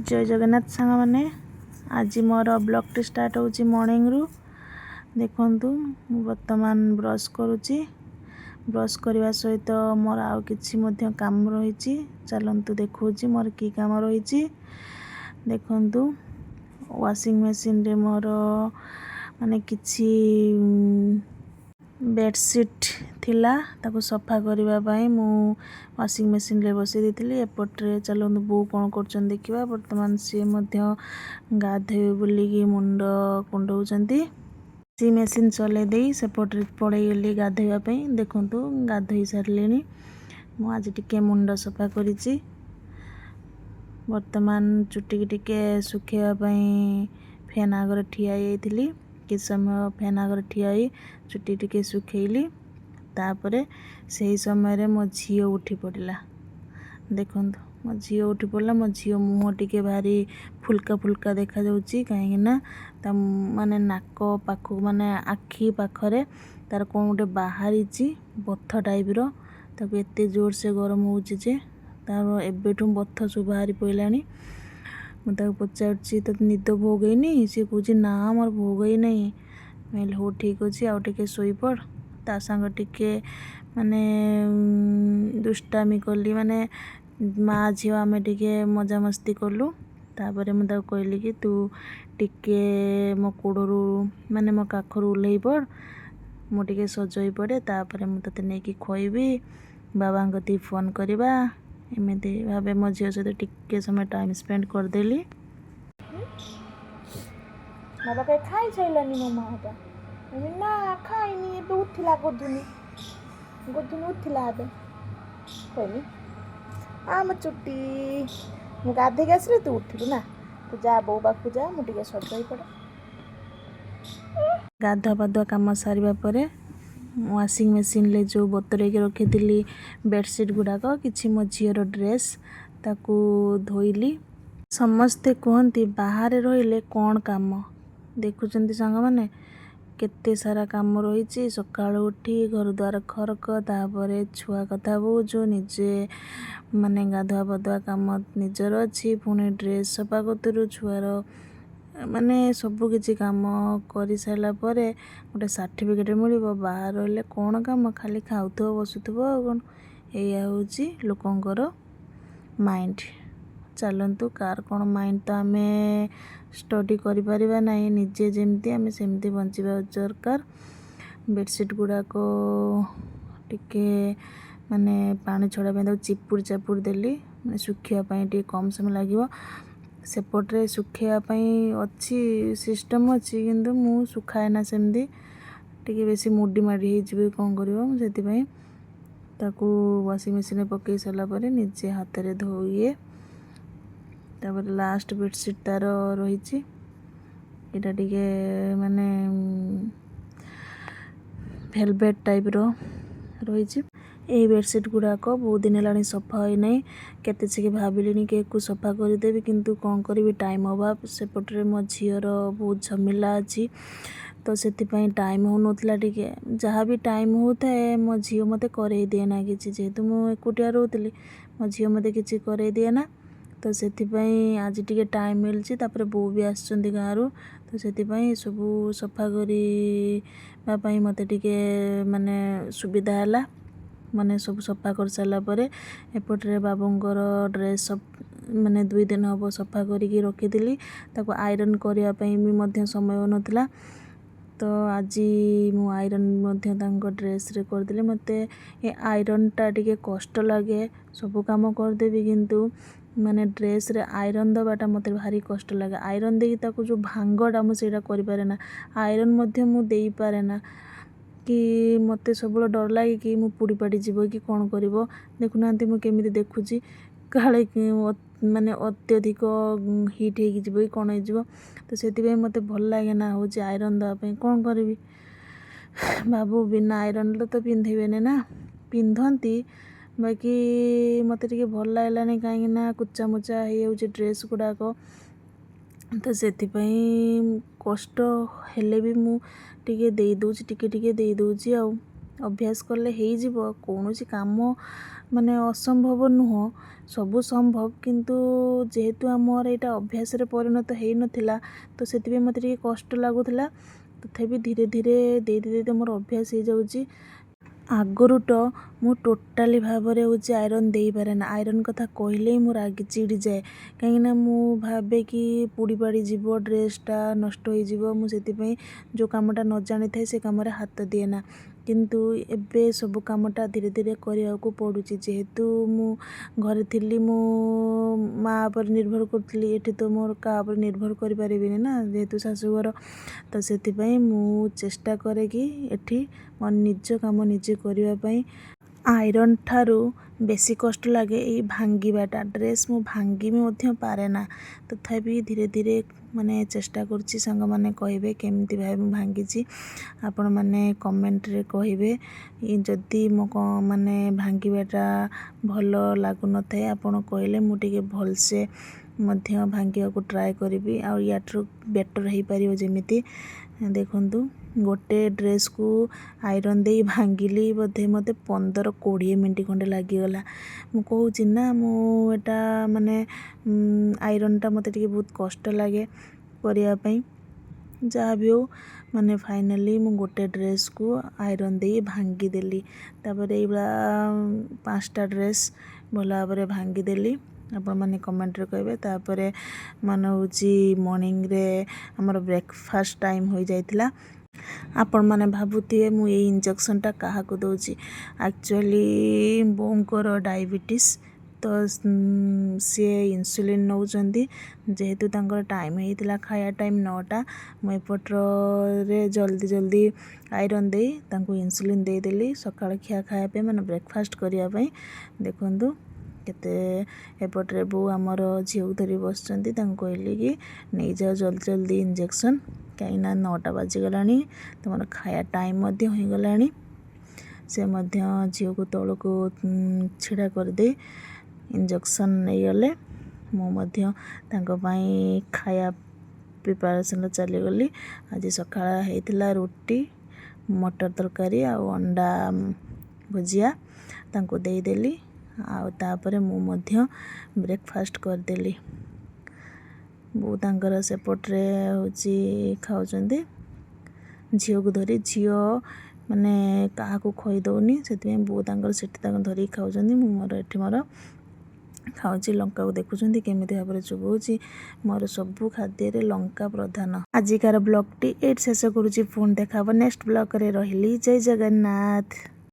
जय जगन्नाथ सांग मैंने आज मोर ब्लॉग स्टार्ट होची मॉर्निंग रु देखंतु वर्तमान ब्रश करुची ब्रश करने सहित मोर आउ किछि मध्य काम रही चलतु देखौची मोर की काम रही देखंतु वॉशिंग मशीन रे मोर माने किछि बेडशीट थिला ताको सफा करबा पई मु वॉशिंग मशीन रे बसई देथिली एपट्रे चलंतु बो कोन करचन देखिबा वर्तमान से मध्य गाधे बुली की मुंड कुंडौचंती सी मशीन चले देई सेपट्रे पड़े गेली गाधेबा पई देखंतु गाधई सारलेनी मु आज टिके मुंड सफा करिची वर्तमान चुटी की टिके सुखेबा पई फैन आगर ठिया जाइथिली कि समय फैन आगर ठिया चुटी टिके सुखेली तापरे सही समय रे मो झियो उठी पड़ला देखंतु मो झियो उठी पड़ला मो झियो मुह टिके भारी फुल्का फुल्का देखा जाउची काहे ना ता माने नाक पाखु माने आखी पाखरे तार कोन गोटे बाहरीची बथ टाइप रो ताको एते जोर से गरम होउची जे तार एबेठू बथ सु बाहरी पइलानी मुझे पचार तो निद भोगईनी सी कह ना मोर भोगई नहीं मैं हो ठीक अच्छे आउ टे शोपड़ ता सांग टिके माने दुष्टामी कली माने माँ झी आम टे मजा मस्ती कलु तापर मुझे कहली कि तू टिके मो कोड़ू माने मो काखर ओह्ल पड़ मुझे सजई पड़े तापर मुझे नहीं खुआबी बाबा कती फोन करवा एमती भाव मो झील सहित टिके समय टाइम स्पेंड करदेली बाबा कहीं खाई सारानी मो माटा ना खाईनी ए उठला गोधुनी उठला कहली आम चुट्टी मु गाधे आसली तू उठिलु ना तू जा बो पाखु जा मुझे सजई पड़े गाधुआ पाधुआ कम सारा पर वॉशिंग मशीन ले जो बतरे के रखी थी बेडशीट गुड़ाक कि मो झीर ड्रेस ताकू धोइली समस्ते कहती बाहर रहिले कौन काम देखुं सांग मैंने केते सारा काम रही सका उठी घर द्वार खरक तापर छुआ कथा बुझु निजे माने गाधुआ पाधुआ काम निजर अच्छी पुणी ड्रेस सफा कतरू छुआर माने सबु किछि काम करि साइला परे गोटे सर्टिफिकेट मिलिबो बाहर रहले कौन काम खाली खाउथबो बसुथबो कौन एया होची लोकंकर माइंड चलंतु कार कौन माइंड तो आमे स्टडी करि परिबा नाही निजे जेमती आमे सेमती बंचिबा दरकार बेडशीट गुडा को टिके माने पानी छड़ा पे चिपुड़ चापुड़ देली माने सुखिया पई टिके कम समय लागिवो सेपट्रे सुखेवाई अच्छी सिस्टम अच्छी किंतु मु सुखाए ना सेमती टिके बेसी मुडी माडी हो कौन कर ताकू वॉशिंग मशीन में पकई सारा पर निजे हाथ में धोए तापर लास्ट बेडशीट तार रही इटा टिके माने वेलवेट टाइप रो रही यही बेडशीट गुड़ाक बहुत दिन है सफा हो नहीं केते से भाविली के सफा करदेवी किंतु कौन करी टाइम अभाव सेपटे मो झीर बहुत झमेला अच्छी तो से टाइम हो नाला टे जहाँ भी टाइम होता है मो झी मत करे दिए ना कि जेहेतु मुझे एकुटिया रोली मो झी मत कि करे दिए ना तो से आज टे टाइम मिलची तापर बो भी आसुँच गाँव तो से सबू सफा करने मत टे माने सुविधा है माने सब सफा कर सारा पर एपट्रे बाबूंकर ड्रेस माने 2 दिन हम सफा करिकी रखी ताको आयरन करने भी समय हो नाला तो आज मु आयरन ड्रेस रे करदेली मते ये आयरन टा टिके कष्ट लगे सब काम करदेवी किंतु माने ड्रेस रे आयरन दबाटा मते भारी कष्ट लगे आयरन देकी ताको जो भांगटा मुझे करि पारे ना आयरन मध्य मु देई पारे ना कि मत सब डर लगे कि मु पुड़ी पाड़ी जीव कि कौन कर देखुना मुझे देखुची काले माने अत्यधिक हिट हो कौन हो तो से मत भल लगे ना हूँ आयरन देवाई कौन करी बाबू बिना आयरन तो पिंधे ना पिंधती बाकी मत टे भल लगलानी कहीं कुचा मुचा हो ड्रेस गुड़ाक तो से कष्ट हेले भी मु टिके दे दूची टिके दे दूची आ अभ्यास कले हो कौन काम ମାନେ ଅସମ୍ଭବ ନୁହଁ, ସବୁ ସମ୍ଭବ, କିନ୍ତୁ ଯେହେତୁ ଆମର ଏଇଟା ଅଭ୍ୟାସରେ ପରିଣତ ହେଇନଥିଲା ତ ସେଥିପାଇଁ ମୋତେ ଟିକେ କଷ୍ଟ ଲାଗୁଥିଲା। ତଥାପି ଧୀରେ ଧୀରେ ଦେଇତେ ମୋର ଅଭ୍ୟାସ ହେଇଯାଉଛି। ଆଗରୁ ତ ମୁଁ ଟୋଟାଲି ଭାବରେ ହେଉଛି ଆଇରନ୍ ଦେଇପାରେ ନା। ଆଇରନ୍ କଥା କହିଲେ ହିଁ ମୁଁ ରାଗି ଚିଡ଼ିଯାଏ, କାହିଁକିନା ମୁଁ ଭାବେ କି ପୋଡ଼ି ପାଡ଼ି ଯିବ, ଡ୍ରେସ୍ଟା ନଷ୍ଟ ହେଇଯିବ। ମୁଁ ସେଥିପାଇଁ ଯେଉଁ କାମଟା ନ ଜାଣିଥାଏ ସେ କାମରେ ହାତ ଦିଏ ନା। କିନ୍ତୁ ଏବେ ସବୁ କାମଟା ଧୀରେ ଧୀରେ କରିବାକୁ ପଡ଼ୁଛି। ଯେହେତୁ ମୁଁ ଘରେ ଥିଲି, ମୁଁ ମା ଉପରେ ନିର୍ଭର କରୁଥିଲି। ଏଠି ତ ମୋର କାହା ଉପରେ ନିର୍ଭର କରିପାରିବିନି ନା, ଯେହେତୁ ଶାଶୁଘର। ତ ସେଥିପାଇଁ ମୁଁ ଚେଷ୍ଟା କରେ କି ଏଠି ମୋ ନିଜ କାମ ନିଜେ କରିବା ପାଇଁ। ଆଇରନ୍ ଠାରୁ ବେଶୀ କଷ୍ଟ ଲାଗେ ଏଇ ଭାଙ୍ଗିବାଟା। ଡ୍ରେସ୍ ମୁଁ ଭାଙ୍ଗି ମଧ୍ୟ ପାରେ ନା, ତଥାପି ଧୀରେ ଧୀରେ ମାନେ ଚେଷ୍ଟା କରୁଛି। ସାଙ୍ଗମାନେ କହିବେ କେମିତି ଭାବେ ମୁଁ ଭାଙ୍ଗିଛି, ଆପଣମାନେ କମେଣ୍ଟରେ କହିବେ। ଯଦି ମୋ ମାନେ ଭାଙ୍ଗିବାଟା ଭଲ ଲାଗୁନଥାଏ ଆପଣ କହିଲେ ମୁଁ ଟିକେ ଭଲସେ ମଧ୍ୟ ଭାଙ୍ଗିବାକୁ ଟ୍ରାଏ କରିବି, ଆଉ ୟାଠାରୁ ବେଟର୍ ହେଇପାରିବ ଯେମିତି। ଦେଖନ୍ତୁ, ଗୋଟେ ଡ୍ରେସ୍କୁ ଆଇରନ୍ ଦେଇ ଭାଙ୍ଗିଲି ବୋଧେ ମୋତେ 15-20 ମିନିଟ୍ ଖଣ୍ଡେ ଲାଗିଗଲା। ମୁଁ କହୁଛି ନା, ମୁଁ ଏଇଟା ମାନେ ଆଇରନ୍ଟା ମୋତେ ଟିକେ ବହୁତ କଷ୍ଟ ଲାଗେ କରିବା ପାଇଁ। ଯାହା ବି ହଉ, ମାନେ ଫାଇନାଲି ମୁଁ ଗୋଟେ ଡ୍ରେସ୍କୁ ଆଇରନ୍ ଦେଇ ଭାଙ୍ଗିଦେଲି। ତାପରେ ଏଇଭଳିଆ 5ଟା ଡ୍ରେସ୍ ଭଲ ଭାବରେ ଭାଙ୍ଗିଦେଲି। ଆପଣମାନେ କମେଣ୍ଟରେ କହିବେ। ତାପରେ ମାନେ ହେଉଛି ମର୍ଣ୍ଣିଂରେ ଆମର ବ୍ରେକଫାଷ୍ଟ ଟାଇମ୍ ହୋଇଯାଇଥିଲା। ଆପଣମାନେ ଭାବୁଥିବେ ମୁଁ ଏଇ ଇଞ୍ଜେକ୍ସନ୍ଟା କାହାକୁ ଦେଉଛି। ଆକ୍ଚୁଆଲି ବୋଉଙ୍କର ଡାଇବେଟିସ୍, ତ ସିଏ ଇନ୍ସୁଲିନ୍ ନେଉଛନ୍ତି। ଯେହେତୁ ତାଙ୍କର ଟାଇମ୍ ହେଇଥିଲା ଖାଇବା ଟାଇମ୍ 9ଟା, ମୁଁ ଏପଟରେ ଜଲ୍ଦି ଆଇରନ୍ ଦେଇ ତାଙ୍କୁ ଇନ୍ସୁଲିନ୍ ଦେଇଦେଲି ସକାଳ ଖିଆ ଖାଇବା ପାଇଁ, ମାନେ ବ୍ରେକଫାଷ୍ଟ କରିବା ପାଇଁ। ଦେଖନ୍ତୁ କେତେ ଏପଟରେ ବୋଉ ଆମର ଝିଅକୁ ଧରି ବସିଛନ୍ତି। ତାଙ୍କୁ କହିଲି କି ନେଇଯାଅ ଜଲ୍ଦି ଇଞ୍ଜେକ୍ସନ୍, କାହିଁକିନା 9ଟା ବାଜିଗଲାଣି, ତୁମର ଖାଇବା ଟାଇମ୍ ମଧ୍ୟ ହୋଇଗଲାଣି। ସେ ମଧ୍ୟ ଝିଅକୁ ତଳକୁ ଛିଡ଼ା କରିଦେଇ ଇଞ୍ଜେକ୍ସନ୍ ନେଇଗଲେ। ମୁଁ ମଧ୍ୟ ତାଙ୍କ ପାଇଁ ଖାଇବା ପ୍ରିପାରେସନ୍ରେ ଚାଲିଗଲି। ଆଜି ସକାଳ ହେଇଥିଲା ରୁଟି, ମଟର ତରକାରୀ ଆଉ ଅଣ୍ଡା ଭୁଜିଆ, ତାଙ୍କୁ ଦେଇଦେଲି। ଆଉ ତାପରେ ମୁଁ ମଧ୍ୟ ବ୍ରେକଫାଷ୍ଟ କରିଦେଲି। ବୋଉ ତାଙ୍କର ସେପଟରେ ହେଉଛି ଖାଉଛନ୍ତି ଝିଅକୁ ଧରି। ଝିଅ ମାନେ କାହାକୁ ଖୋଇ ଦେଉନି, ସେଥିପାଇଁ ବୋଉ ତାଙ୍କର ସେଠି ତାଙ୍କୁ ଧରିକି ଖାଉଛନ୍ତି। ମୁଁ ମୋର ଏଠି ମୋର ଖାଉଛି। ଲଙ୍କାକୁ ଦେଖୁଛନ୍ତି କେମିତି ଭାବରେ ଚୋବଉଛି। ମୋର ସବୁ ଖାଦ୍ୟରେ ଲଙ୍କା ପ୍ରଧାନ। ଆଜିକାର ବ୍ଲଗ୍ଟି ଏଇଠି ଶେଷ କରୁଛି। ପୁଣି ଦେଖା ହେବ ନେକ୍ସଟ ବ୍ଲଗ୍ରେ। ରହିଲି, ଜୟ ଜଗନ୍ନାଥ।